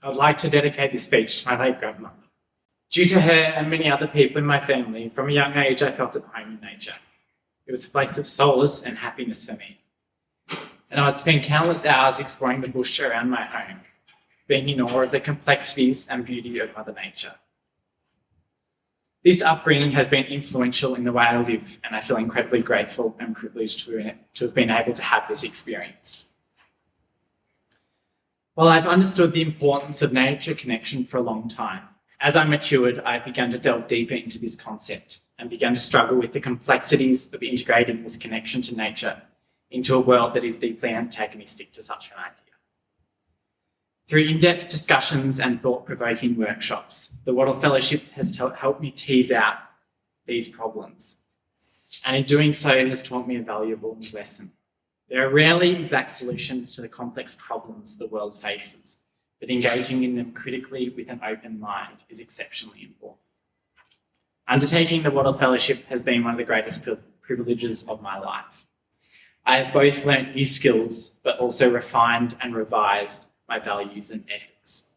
I would like to dedicate this speech to my late grandmother. Due to her and many other people in my family, from a young age I felt at home in nature. It was a place of solace and happiness for me. And I would spend countless hours exploring the bush around my home, being in awe of the complexities and beauty of Mother Nature. This upbringing has been influential in the way I live, and I feel incredibly grateful and privileged to have been able to have this experience. While I've understood the importance of nature connection for a long time, as I matured, I began to delve deeper into this concept and began to struggle with the complexities of integrating this connection to nature into a world that is deeply antagonistic to such an idea. Through in-depth discussions and thought-provoking workshops, the Wattle Fellowship has helped me tease out these problems, and in doing so has taught me a valuable lesson. There are rarely exact solutions to the complex problems the world faces, but engaging in them critically with an open mind is exceptionally important. Undertaking the Wattle Fellowship has been one of the greatest privileges of my life. I have both learnt new skills, but also refined and revised my values and ethics.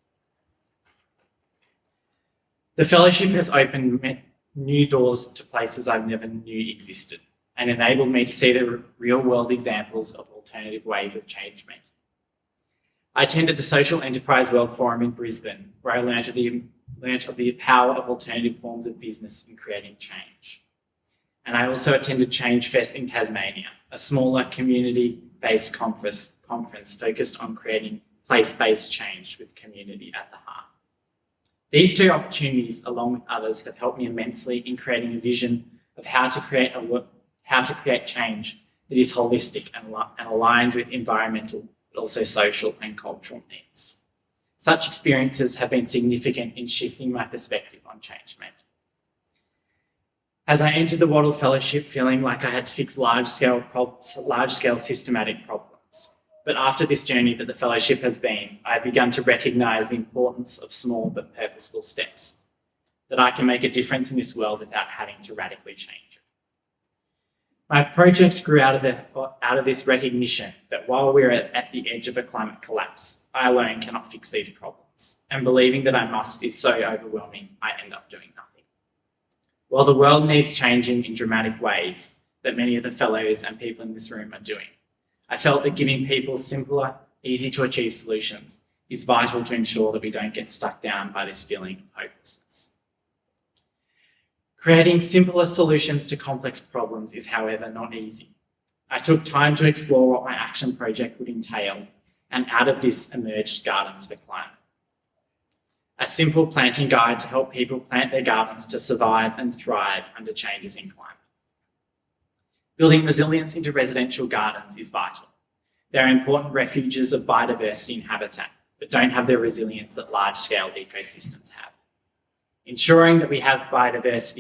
The fellowship has opened new doors to places I never knew existed and enabled me to see the real-world examples of alternative ways of change making. I attended the Social Enterprise World Forum in Brisbane, where I learnt of the power of alternative forms of business in creating change. And I also attended Change Fest in Tasmania, a smaller community-based conference focused on creating place-based change with community at the heart. These two opportunities, along with others, have helped me immensely in creating a vision of how to create change that is holistic and aligns with environmental, but also social and cultural needs. Such experiences have been significant in shifting my perspective on change making. As I entered the Wattle Fellowship feeling like I had to fix large-scale systematic problems. But after this journey that the fellowship has been, I have begun to recognise the importance of small but purposeful steps, that I can make a difference in this world without having to radically change it. My project grew out of this recognition that while we're at the edge of a climate collapse, I alone cannot fix these problems, and believing that I must is so overwhelming, I end up doing nothing. While the world needs changing in dramatic ways that many of the fellows and people in this room are doing, I felt that giving people simpler, easy-to-achieve solutions is vital to ensure that we don't get stuck down by this feeling of hopelessness. Creating simpler solutions to complex problems is, however, not easy. I took time to explore what my action project would entail, and out of this emerged Gardens for Climate, a simple planting guide to help people plant their gardens to survive and thrive under changes in climate. Building resilience into residential gardens is vital. They're important refuges of biodiversity and habitat, but don't have the resilience that large-scale ecosystems have. Ensuring that we have biodiverse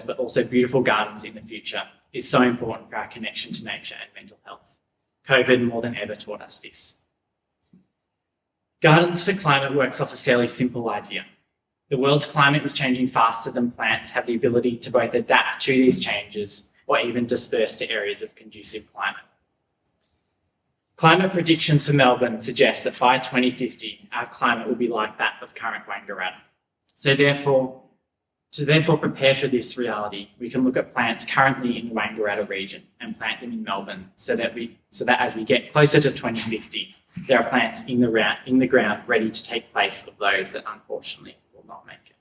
but also beautiful gardens in the future is so important for our connection to nature and mental health. COVID more than ever taught us this. Gardens for Climate works off a fairly simple idea. The world's climate is changing faster than plants have the ability to both adapt to these changes or even disperse to areas of conducive climate. Climate predictions for Melbourne suggest that by 2050, our climate will be like that of current Wangaratta. So therefore prepare for this reality, we can look at plants currently in the Wangaratta region and plant them in Melbourne so that as we get closer to 2050, there are plants in the ground ready to take place of those that unfortunately will not make it.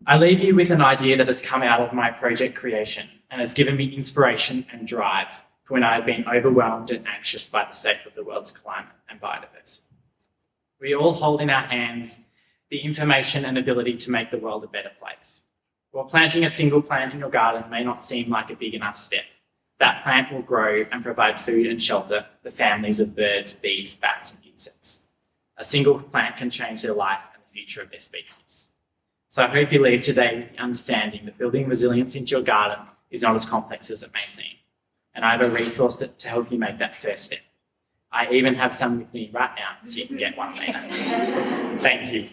I leave you with an idea that has come out of my project creation and has given me inspiration and drive for when I have been overwhelmed and anxious by the state of the world's climate and biodiversity. We all hold in our hands the information and ability to make the world a better place. While planting a single plant in your garden may not seem like a big enough step, that plant will grow and provide food and shelter for families of birds, bees, bats, and insects. A single plant can change their life and the future of their species. So I hope you leave today with the understanding that building resilience into your garden is not as complex as it may seem. And I have a resource to help you make that first step. I even have some with me right now, so you can get one later. Thank you.